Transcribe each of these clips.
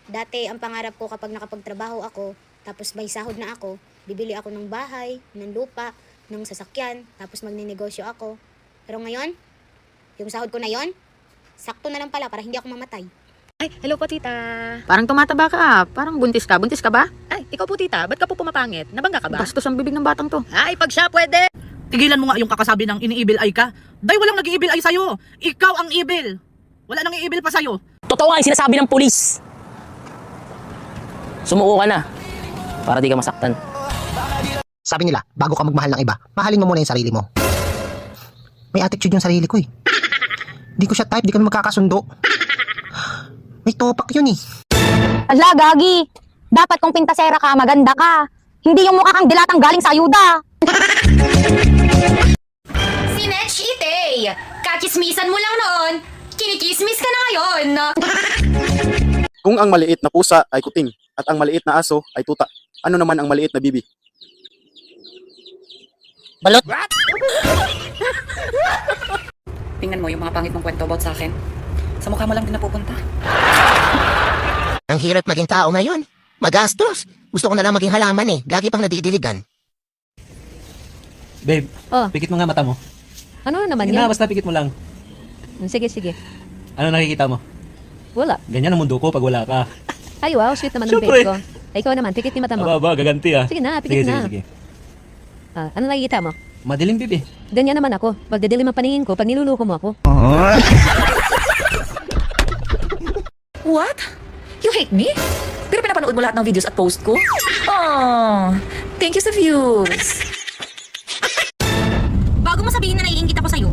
Dati ang pangarap ko kapag nakapagtrabaho ako, tapos may sahod na ako, bibili ako ng bahay, ng lupa, ng sasakyan, tapos magninegosyo ako. Pero ngayon, yung sahod ko na yon, sakto na lang pala para hindi ako mamatay. Ay, hello po tita. Parang tumataba ka, parang buntis ka. Buntis ka ba? Ay, ikaw po tita, ba't ka po pumapangit? Nabangga ka ba? Bastos ang bibig ng batang to. Ay, pag siya pwede. Tigilan mo nga yung kakasabi ng ini-evil eye ka. Day, walang nag-i-evil eye sa'yo. Ikaw ang evil. Wala nang i-evil pa sa'yo. Totoo nga yung sinasabi ng pulis. Sumuko ka na para di ka masaktan. Sabi nila, bago ka magmahal ng iba, mahalin mo muna yung sarili mo. May attitude yung sarili ko eh. Di ko siya type, di kami magkakasundo. May topak yun eh. Ala, gagi. Dapat kung pintasera ka, maganda ka. Hindi yung mukha kang dilatang galing sa ayuda. Si Netch Itay! Kakismisan mo lang noon, kinikismis ka na ngayon! Kung ang maliit na pusa ay kuting at ang maliit na aso ay tuta, ano naman ang maliit na bibi? Balot. Tingnan mo yung mga pangit mong kwento about sa akin. Sa mukha mo lang din napupunta. Ang hirap maging tao ngayon. Magastos. Gusto ko na lang maging halaman eh. Lagi pang nadidiligan. Babe, Oh. pikit mo nga mata mo. Ano naman Sige na, basta pikit mo lang. Sige, sige. Ano nakikita mo? Wala. Ganyan ang mundo ko pag wala ka. Ay, wow, sweet naman ng Siyempre. babe ko. Ay, ikaw naman, pikit ni mata mo. Aba, gaganti ah. Sige na, pikit sige, na. Sige, sige. Ano nakikita mo? Madilim, babe eh. Ganyan naman ako. Pag didilim ang paningin ko, pag niluluko mo ako. What? You hate me? Pero pinapanood mo lahat ng videos at post ko? Oh, thank you sa views. Bago mo sabihin na naiingit ako sa'yo,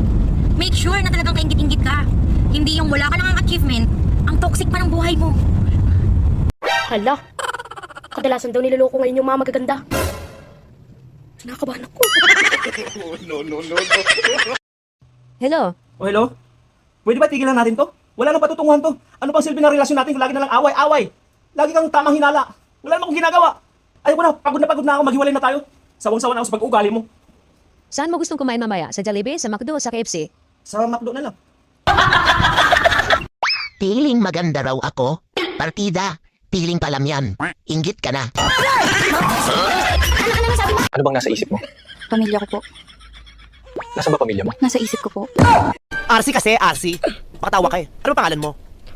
make sure na talagang kaingit-ingit ka. Hindi yung wala ka nang achievement, ang toxic pa ng buhay mo. Hala, kadalasan daw niloloko ngayon yung mga magaganda. Kinakabahan ako. Hello? Oh, hello? Pwede ba tigilan natin to? Wala nang patutunguhan to. Ano pang silbi ng relasyon natin? Lagi na lang away-away. Lagi kang tamang hinala. Wala naman akong ginagawa. Ayaw ko na, pagod na ako. Maghiwalay na tayo. Sawang-sawa na ako sa pag-ugali mo. Saan mo gustong kumain mamaya? Sa Jollibee, sa McDo, sa KFC? Sa McDo na lang. Piling maganda raw ako. Partida. Piling palam yan. Inggit ka na. Ano bang nasa isip mo? Pamilya ko po. Nasaan ba pamilya mo? Nasa isip ko po. RC kasi, RC. Pakatawa ka eh. Ano pangalan mo?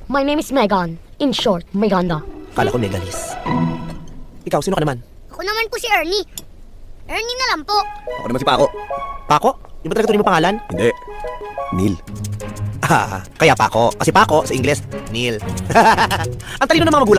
My name is Megan. In short, Meganda. Kala ko Megalis. Ikaw, sino ka naman? Ako naman po si Ernie. Ernie na lang po. Ako naman si Paco. Paco? Yung ba talaga tunay mo pangalan? Hindi. Neil. Kaya Paco. Kasi Paco, sa Ingles, Neil. Ang talino ng mga magulang.